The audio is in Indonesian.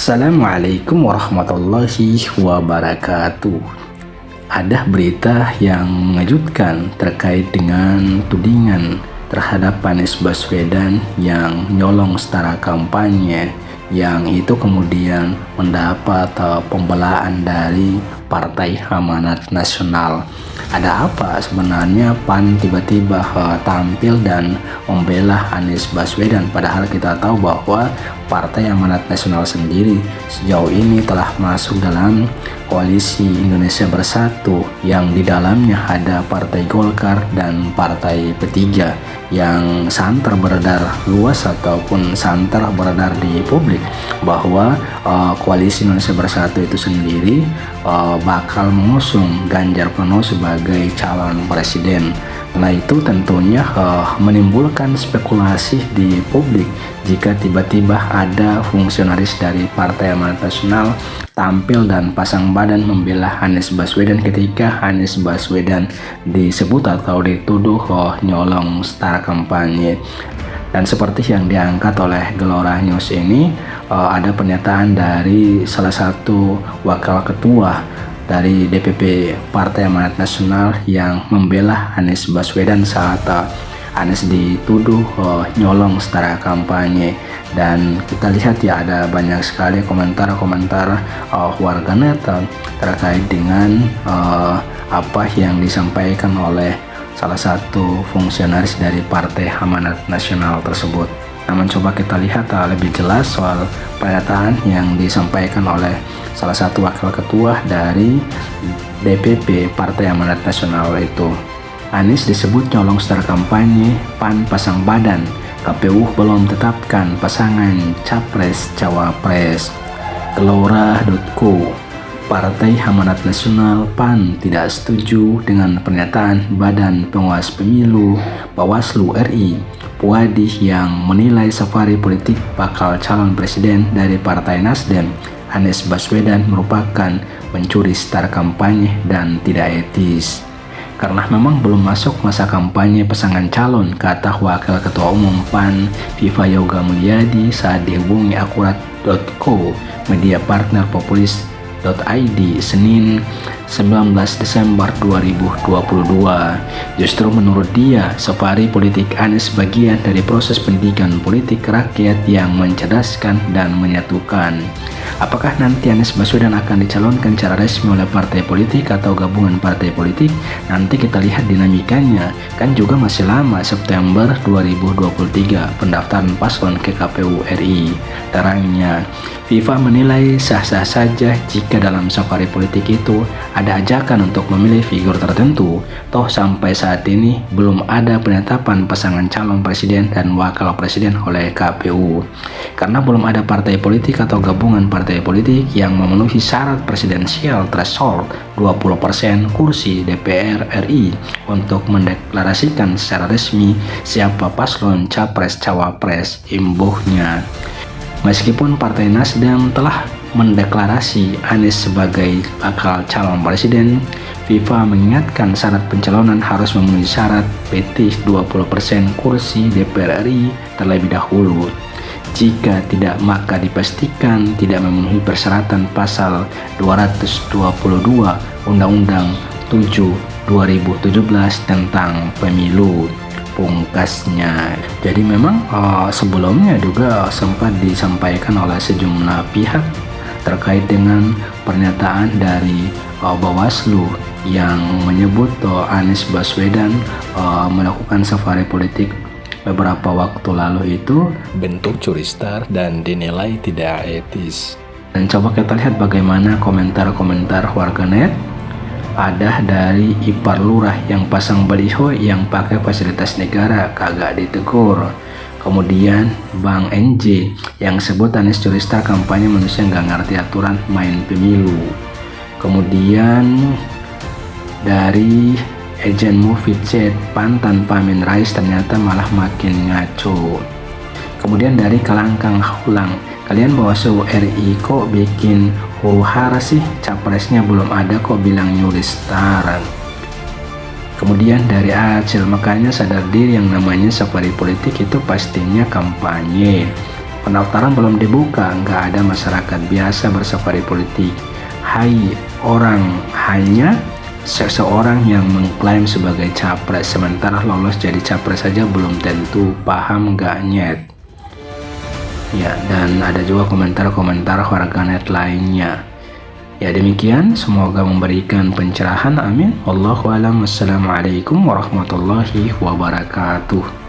Assalamualaikum warahmatullahi wabarakatuh. Ada berita yang mengejutkan terkait dengan tudingan terhadap Anies Baswedan yang nyolong setara kampanye, yang itu kemudian mendapat pembelaan dari Partai Amanat Nasional. Ada apa sebenarnya PAN tiba-tiba tampil dan membela Anies Baswedan, padahal kita tahu bahwa Partai Amanat Nasional sendiri sejauh ini telah masuk dalam koalisi Indonesia Bersatu yang di dalamnya ada Partai Golkar dan Partai P3 yang santer beredar luas ataupun santer beredar di publik bahwa koalisi Indonesia Bersatu itu sendiri bakal mengusung Ganjar Pranowo sebagai calon presiden. Nah, itu tentunya menimbulkan spekulasi di publik jika tiba-tiba ada fungsionaris dari Partai Amanat Nasional tampil dan pasang badan membela Anies Baswedan ketika Anies Baswedan disebut atau dituduh nyolong setara kampanye. Dan seperti yang diangkat oleh Gelora News ini, ada pernyataan dari salah satu wakil ketua dari DPP Partai Amanat Nasional yang membela Anies Baswedan saat Anies dituduh nyolong setara kampanye. Dan kita lihat ya, ada banyak sekali komentar-komentar warganet terkait dengan apa yang disampaikan oleh salah satu fungsionaris dari Partai Amanat Nasional tersebut. Namun coba kita lihat lebih jelas soal pernyataan yang disampaikan oleh salah satu wakil ketua dari DPP Partai Amanat Nasional itu. Anies disebut nyolong setara kampanye, PAN pasang badan, KPU belum tetapkan pasangan Capres-Cawapres. Gelora.co, Partai Amanat Nasional PAN tidak setuju dengan pernyataan Badan Pengawas Pemilu Bawaslu RI Puadi yang menilai safari politik bakal calon presiden dari Partai Nasdem Anies Baswedan merupakan mencuri setara kampanye dan tidak etis. Karena memang belum masuk masa kampanye pasangan calon, kata Wakil Ketua Umum PAN Viva Yoga Mulyadi saat dihubungi Akurat.co, media partner populis.id, Senin 19 Desember 2022. Justru menurut dia, safari politik Anies bagian dari proses pendidikan politik rakyat yang mencerdaskan dan menyatukan. Apakah nanti Anies Baswedan akan dicalonkan secara resmi oleh partai politik atau gabungan partai politik? Nanti kita lihat dinamikanya. Kan juga masih lama, September 2023 pendaftaran paslon ke KPU RI. Terangnya, Viva menilai sah-sah saja jika dalam safari politik itu ada ajakan untuk memilih figur tertentu. Toh sampai saat ini belum ada penetapan pasangan calon presiden dan wakil presiden oleh KPU. Karena belum ada partai politik atau gabungan partai politik yang memenuhi syarat presidensial threshold 20% kursi DPR RI untuk mendeklarasikan secara resmi siapa paslon Capres-Cawapres, imbuhnya. Meskipun Partai Nasdem telah mendeklarasi Anies sebagai bakal calon presiden, Viva mengingatkan syarat pencalonan harus memenuhi syarat PT 20% kursi DPR RI terlebih dahulu. Jika tidak, maka dipastikan tidak memenuhi persyaratan pasal 222 Undang-Undang 7 2017 tentang pemilu, pungkasnya. Jadi memang sebelumnya juga sempat disampaikan oleh sejumlah pihak terkait dengan pernyataan dari Bawaslu yang menyebut Anies Baswedan melakukan safari politik beberapa waktu lalu itu bentuk curi star dan dinilai tidak etis. Dan coba kita lihat bagaimana komentar-komentar warganet. Ada dari ipar lurah yang pasang baliho yang pakai fasilitas negara kagak ditegur. Kemudian Bang NJ yang sebut Anies curi star kampanye manusia nggak ngerti aturan main pemilu. Kemudian dari Agent Movie Chat, PAN tanpa Amin Rais ternyata malah makin ngaco. Kemudian dari Kelangkang Hulang, kalian Bawaslu RI kok bikin huru hara sih, capresnya belum ada kok bilang nyuri star. Kemudian dari Acil, makanya sadar diri yang namanya safari politik itu pastinya kampanye. pendaftaran belum dibuka, nggak ada masyarakat biasa bersafari politik. Hai orang, hanya seseorang yang mengklaim sebagai capres, sementara lolos jadi capres saja belum tentu. Paham nggak, nyet? Ya, dan ada juga komentar-komentar warganet lainnya. Ya, demikian, semoga memberikan pencerahan, amin. Wallahu a'lam. Wassalamualaikum warahmatullahi wabarakatuh.